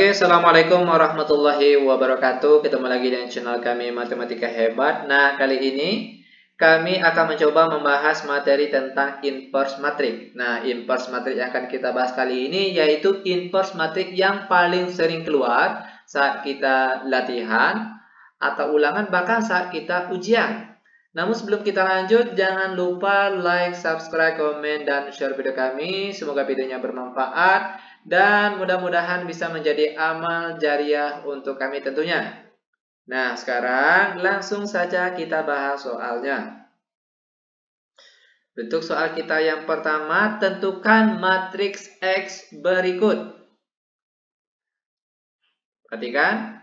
Oke, Assalamualaikum warahmatullahi wabarakatuh. Ketemu lagi dengan channel kami Matematika Hebat. Nah, kali ini kami akan mencoba membahas materi tentang inverse matrix. Nah, inverse matrix yang akan kita bahas kali ini yaitu inverse matrix yang paling sering keluar saat kita latihan atau ulangan, bahkan saat kita ujian. Namun sebelum kita lanjut, jangan lupa like, subscribe, komen, dan share video kami. Semoga videonya bermanfaat dan mudah-mudahan bisa menjadi amal jariah untuk kami tentunya. Nah, sekarang langsung saja kita bahas soalnya. Bentuk soal kita yang pertama, tentukan matriks X berikut. Perhatikan,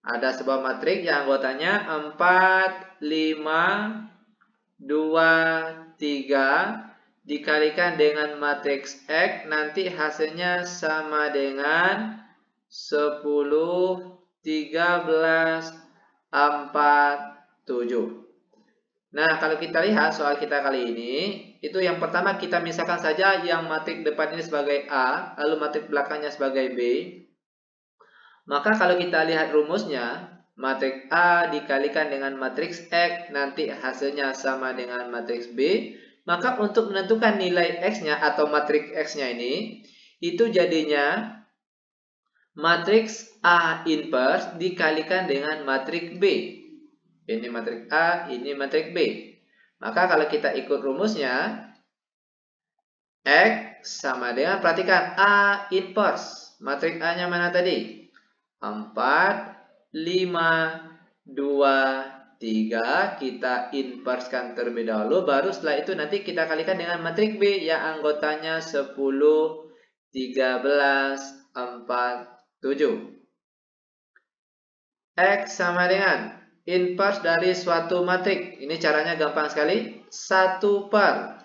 ada sebuah matriks yang anggotanya 4, 5, 2, 3 dikalikan dengan matriks X, nanti hasilnya sama dengan 10, 13, 4, 7. Nah, kalau kita lihat soal kita kali ini, itu yang pertama kita misalkan saja yang matriks depan ini sebagai A, lalu matriks belakangnya sebagai B. Maka kalau kita lihat rumusnya, matriks A dikalikan dengan matriks X, nanti hasilnya sama dengan matriks B. Maka untuk menentukan nilai X-nya atau matriks X-nya ini, itu jadinya matriks A inverse dikalikan dengan matriks B. Ini matriks A, ini matriks B. Maka kalau kita ikut rumusnya, X sama dengan, perhatikan, A inverse. Matriks A-nya mana tadi? 4, 5, 2, 3, kita inversekan terlebih dahulu, baru setelah itu nanti kita kalikan dengan matriks B yang anggotanya 10, 13, 4, 7. X sama dengan inverse dari suatu matriks. Ini caranya gampang sekali. 1 per.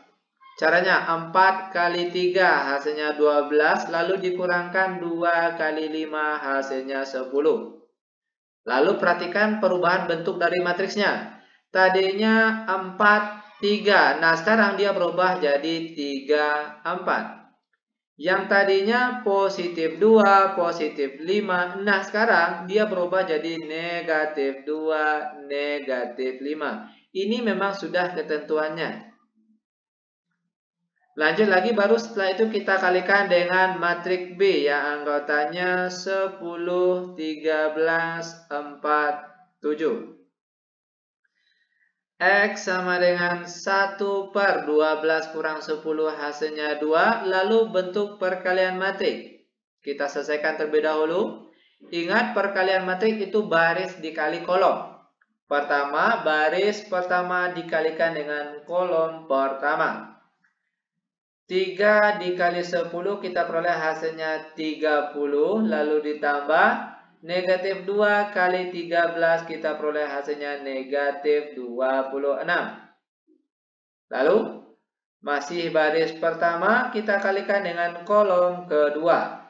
Caranya 4 kali 3 hasilnya 12, lalu dikurangkan 2 kali 5 hasilnya 10. Lalu perhatikan perubahan bentuk dari matriksnya. Tadinya 4, 3. Nah, sekarang dia berubah jadi 3, 4. Yang tadinya positif 2, positif 5. Nah, sekarang dia berubah jadi negatif 2, negatif 5. Ini memang sudah ketentuannya. Lanjut lagi, baru setelah itu kita kalikan dengan matriks B yang anggotanya 10, 13, 4, 7. X sama dengan 1 per 12 kurang 10 hasilnya 2. Lalu bentuk perkalian matriks. Kita selesaikan terlebih dahulu. Ingat, perkalian matriks itu baris dikali kolom. Pertama, baris pertama dikalikan dengan kolom pertama. 3 dikali 10 kita peroleh hasilnya 30, lalu ditambah negatif 2 kali 13 kita peroleh hasilnya negatif 26. Lalu masih baris pertama kita kalikan dengan kolom kedua.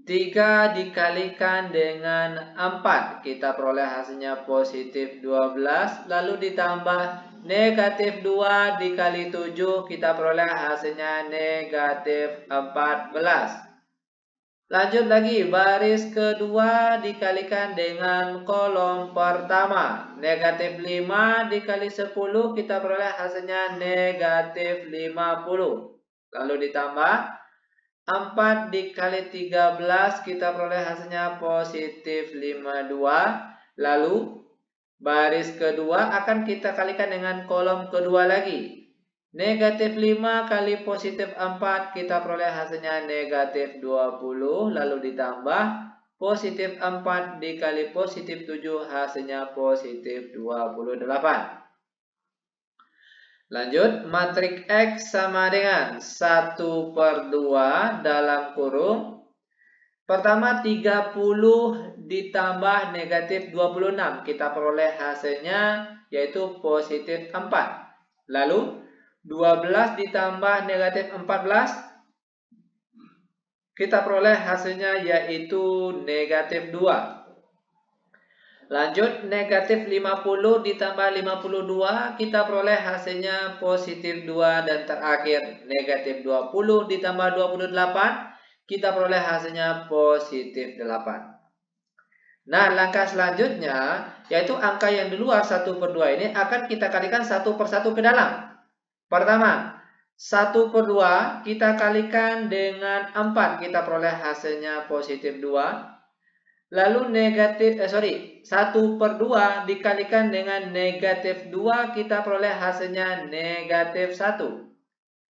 3 dikalikan dengan 4 kita peroleh hasilnya positif 12, lalu ditambah negatif 2 dikali 7 kita peroleh hasilnya negatif 14. Lanjut lagi, baris kedua dikalikan dengan kolom pertama. Negatif 5 dikali 10 kita peroleh hasilnya negatif 50. Lalu ditambah 4 dikali 13 kita peroleh hasilnya positif 52. Lalu baris kedua akan kita kalikan dengan kolom kedua lagi. Negatif 5 kali positif 4 kita peroleh hasilnya negatif 20. Lalu ditambah positif 4 dikali positif 7 hasilnya positif 28. Lanjut, matriks X sama dengan 1 per 2 dalam kurung. Pertama 30 ditambah negatif 26. Kita peroleh hasilnya yaitu positif 4. Lalu 12 ditambah negatif 14. Kita peroleh hasilnya yaitu negatif 2. Lanjut, negatif 50 ditambah 52, kita peroleh hasilnya positif 2. Dan terakhir, negatif 20 ditambah 28, kita peroleh hasilnya positif 8. Nah, langkah selanjutnya, yaitu angka yang di luar 1/2 ini akan kita kalikan satu persatu ke dalam. Pertama, 1/2 kita kalikan dengan 4, kita peroleh hasilnya positif 2. Lalu 1/2 dikalikan dengan negatif 2, kita peroleh hasilnya negatif 1.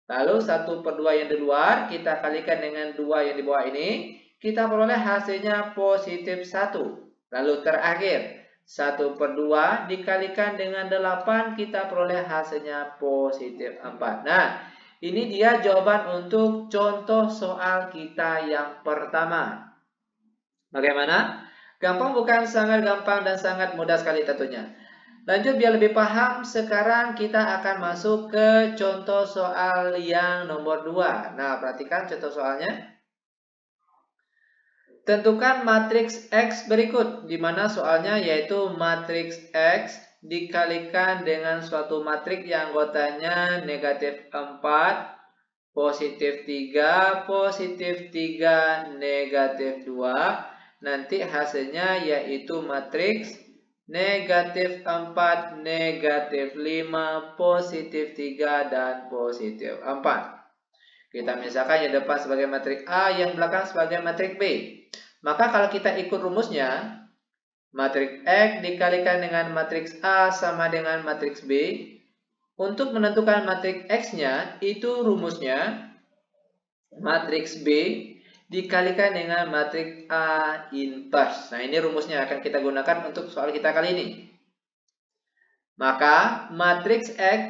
Lalu 1/2 yang di luar, kita kalikan dengan 2 yang di bawah ini, kita peroleh hasilnya positif 1. Lalu terakhir, 1/2 dikalikan dengan 8, kita peroleh hasilnya positif 4. Nah, ini dia jawaban untuk contoh soal kita yang pertama. Bagaimana? Gampang bukan? Sangat gampang dan sangat mudah sekali tentunya. Lanjut, biar lebih paham, sekarang kita akan masuk ke contoh soal yang nomor 2. Nah, perhatikan contoh soalnya. Tentukan matriks X berikut, di mana soalnya yaitu matriks X dikalikan dengan suatu matriks yang anggotanya negatif 4, positif 3, positif 3, negatif 2. Nanti hasilnya yaitu matriks negatif 4, negatif 5, positif 3, dan positif 4. Kita misalkan yang depan sebagai matriks A, yang belakang sebagai matriks B. Maka kalau kita ikut rumusnya, matriks X dikalikan dengan matriks A sama dengan matriks B. Untuk menentukan matriks X-nya, itu rumusnya matriks B dikalikan dengan matriks A inverse. Nah, ini rumusnya akan kita gunakan untuk soal kita kali ini. Maka matriks X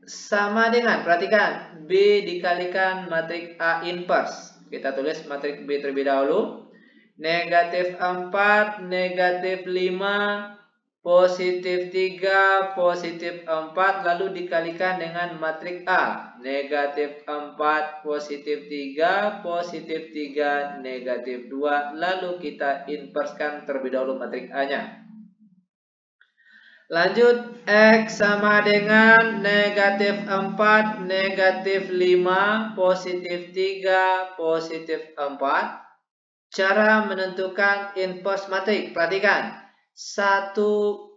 sama dengan, perhatikan, B dikalikan matriks A inverse. Kita tulis matriks B terlebih dahulu. Negatif 4, negatif 5, positif 3, positif 4, lalu dikalikan dengan matriks A. Negatif 4, positif 3, positif 3, negatif 2. Lalu kita inverskan terlebih dahulu matriks A-nya. Lanjut, X sama dengan negatif 4, negatif 5, positif 3, positif 4. Cara menentukan inverse matriks, perhatikan. 1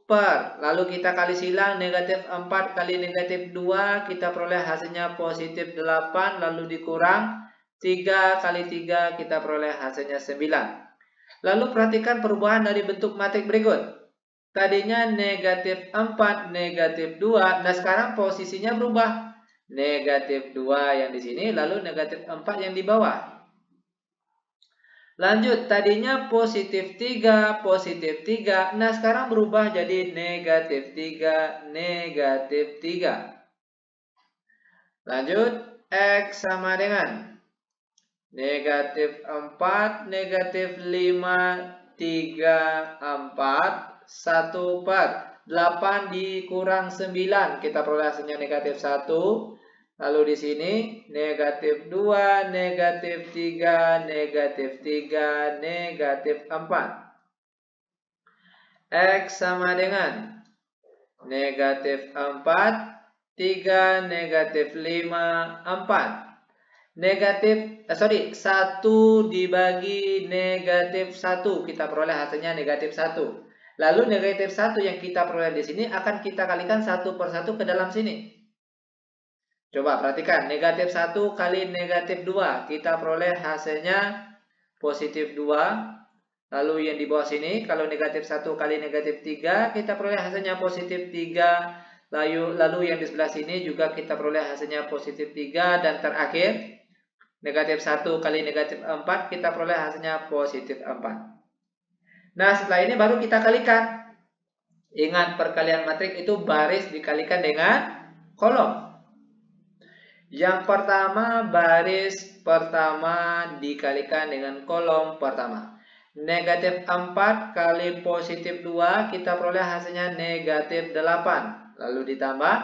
per, lalu kita kali silang, negatif 4 kali negatif 2, kita peroleh hasilnya positif 8, lalu dikurang 3 kali 3, kita peroleh hasilnya 9. Lalu perhatikan perubahan dari bentuk matriks berikut. Tadinya negatif 4, negatif 2, nah sekarang posisinya berubah. Negatif 2 yang di sini, lalu negatif 4 yang di bawah. Lanjut, tadinya positif 3, positif 3. Nah, sekarang berubah jadi negatif 3, negatif 3. Lanjut, X sama dengan negatif 4, negatif 5, 3, 4, 1 per 8 dikurang 9. Kita peroleh hasilnya negatif 1. Lalu di sini negatif 2, negatif 3, negatif 3, negatif 4. X sama dengan negatif 4, 3, negatif 5, 4. Negatif, 1 dibagi negatif 1. Kita peroleh hasilnya negatif 1. Lalu negatif 1 yang kita peroleh di sini akan kita kalikan satu persatu ke dalam sini. Coba perhatikan, negatif 1 kali negatif 2, kita peroleh hasilnya positif 2. Lalu yang di bawah sini, kalau negatif 1 kali negatif 3, kita peroleh hasilnya positif 3. Lalu yang di sebelah sini juga kita peroleh hasilnya positif 3. Dan terakhir, negatif 1 kali negatif 4, kita peroleh hasilnya positif 4. Nah, setelah ini baru kita kalikan. Ingat, perkalian matriks itu baris dikalikan dengan kolom. Yang pertama, baris pertama dikalikan dengan kolom pertama. Negatif 4 kali positif 2, kita peroleh hasilnya negatif 8. Lalu ditambah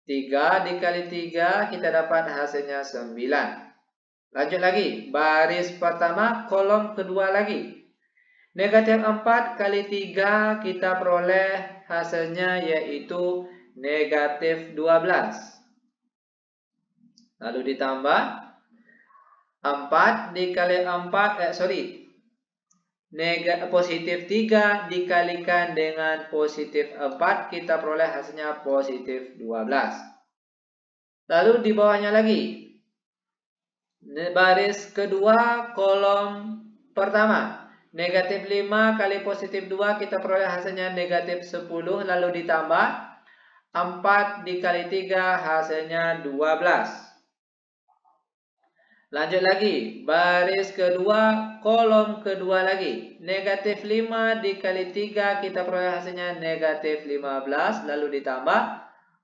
3 dikali 3, kita dapat hasilnya 9. Lanjut lagi, baris pertama, kolom kedua lagi. Negatif 4 kali 3, kita peroleh hasilnya yaitu negatif 12. Lalu ditambah 4 dikali 4, positif 3 dikalikan dengan positif 4, kita peroleh hasilnya positif 12. Lalu di bawahnya lagi, baris kedua kolom pertama, negatif 5 kali positif 2, kita peroleh hasilnya negatif 10, lalu ditambah 4 dikali 3, hasilnya 12. Lanjut lagi, baris kedua, kolom kedua lagi. Negatif 5 dikali 3, kita peroleh hasilnya negatif 15. Lalu ditambah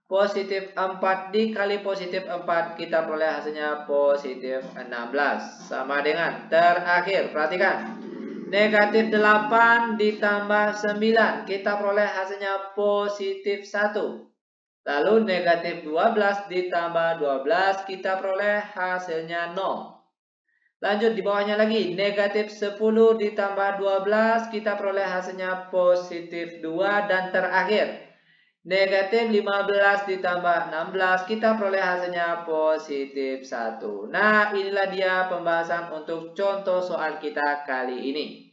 positif 4 dikali positif 4, kita peroleh hasilnya positif 16. Sama dengan terakhir, perhatikan. Negatif 8 ditambah 9, kita peroleh hasilnya positif 1. Lalu negatif 12 ditambah 12, kita peroleh hasilnya 0. Lanjut di bawahnya lagi, negatif 10 ditambah 12, kita peroleh hasilnya positif 2. Dan terakhir, negatif 15 ditambah 16, kita peroleh hasilnya positif 1. Nah, inilah dia pembahasan untuk contoh soal kita kali ini.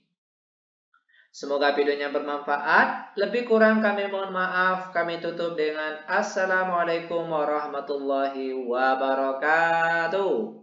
Semoga videonya bermanfaat. Lebih kurang kami mohon maaf. Kami tutup dengan Assalamualaikum warahmatullahi wabarakatuh.